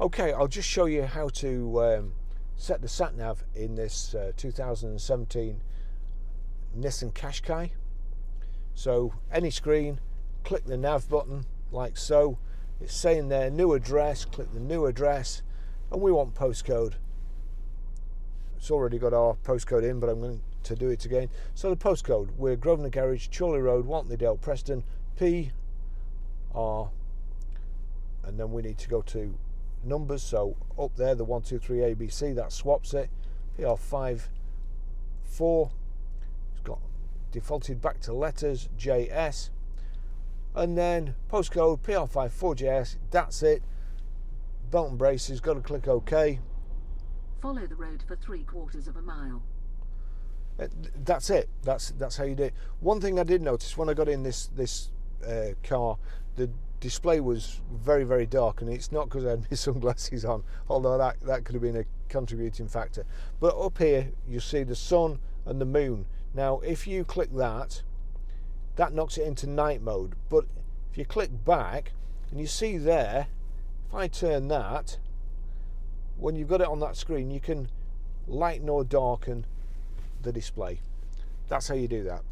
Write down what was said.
Okay, I'll just show you how to set the sat-nav in this 2017 Nissan Qashqai. So any screen, click the nav button like so. It's saying there new address, click the new address, and we want postcode. It's already got our postcode in, but I'm going to do it again. So the postcode, we're Grosvenor Garage, Chorley Road, Wantleydale, Preston, PR, and then we need to go to numbers. So up there, the 1, 2, 3 ABC, that swaps it. PR5 4, it's got defaulted back to letters, JS, and then postcode PR5 4JS. That's it. Belt and braces, got to click OK. Follow the road for 3/4 of a mile. That's it. That's how you do it. One thing I did notice when I got in this car, the display was very, very dark, and it's not because I had my sunglasses on, although that could have been a contributing factor. But up here you see the sun and the moon. Now if you click that knocks it into night mode, but if you click back and you see there, if I turn that, when you've got it on that screen, you can lighten or darken the display. That's how you do that.